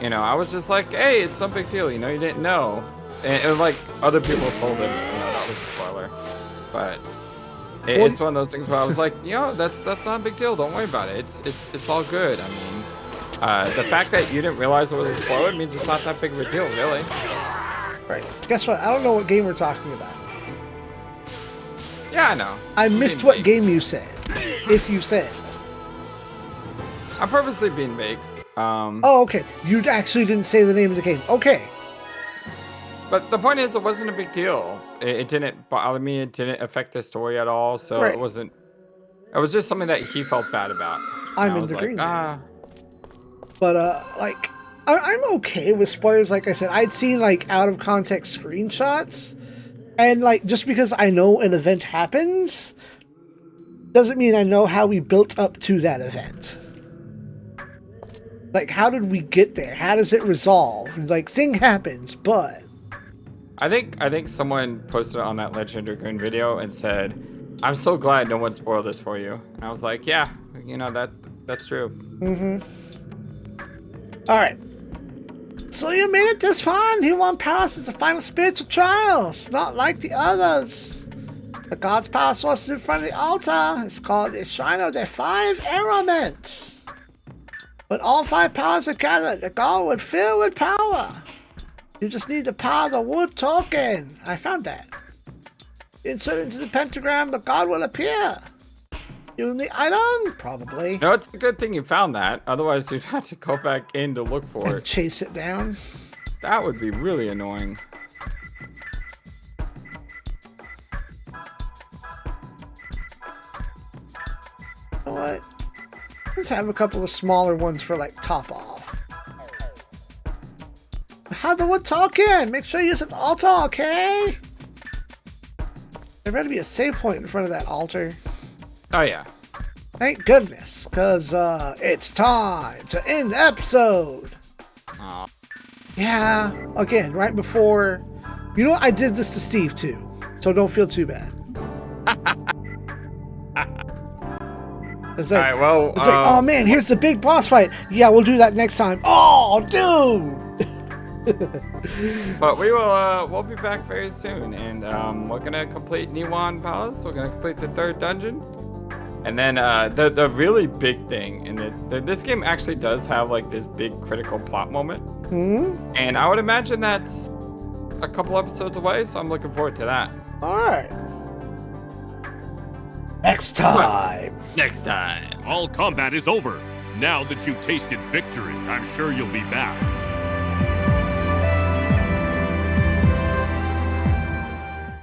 S2: you know, I was just like, hey, it's no big deal, you know, you didn't know. And it was like other people told him, you know, that was a spoiler. But it's one of those things where I was like, you know, that's not a big deal. Don't worry about it. It's all good. I mean, the fact that you didn't realize it was a spoiler means it's not that big of a deal, really.
S1: Right. Guess what? I don't know what game we're talking about.
S2: Yeah, I know.
S1: I missed what game you said. If you said.
S2: I'm purposely being vague.
S1: Oh, okay. You actually didn't say the name of the game. Okay.
S2: But the point is, it wasn't a big deal. It didn't bother me. It didn't affect the story at all. So
S1: right.
S2: It wasn't. It was just something that he felt bad about.
S1: I'm in the green. But like, I'm okay with spoilers. Like I said, I'd seen like out of context screenshots, and like just because I know an event happens, doesn't mean I know how we built up to that event. Like, how did we get there? How does it resolve? Like, thing happens, but.
S2: I think someone posted on that Legend of Dragoon video and said, "I'm so glad no one spoiled this for you." And I was like, "Yeah, you know that's true."
S1: Mm-hmm. All right. So you made it this far. He won powers as the final spiritual trials, not like the others. The god's power source is in front of the altar. It's called the Shrine of the Five Arrowments. When all five powers are gathered, the god would fill with power. You just need to power the wood token. I found that. Insert into the pentagram, the god will appear. You need the item? Probably.
S2: No, it's a good thing you found that. Otherwise, you'd have to go back in to look for
S1: And
S2: it.
S1: chase it down.
S2: That would be really annoying.
S1: You know what? Let's have a couple of smaller ones for like top off. How the wood token? Make sure you use an altar, okay? There better be a save point in front of that altar.
S2: Oh, yeah.
S1: Thank goodness, because it's time to end the episode.
S2: Aw.
S1: Yeah, again, right before... You know what? I did this to Steve, too. So don't feel too bad. It's like,
S2: Alright, well,
S1: it's like, oh man, here's the big boss fight. Yeah, we'll do that next time. Oh, dude!
S2: But we will, we'll be back very soon, and we're gonna complete Niwan Palace. We're gonna complete the 3rd dungeon, and then the really big thing, and this game actually does have like this big critical plot moment, and I would imagine that's a couple episodes away, so I'm looking forward to that.
S1: All right. Next time.
S2: Next time.
S3: All combat is over. Now that you've tasted victory, I'm sure you'll be back.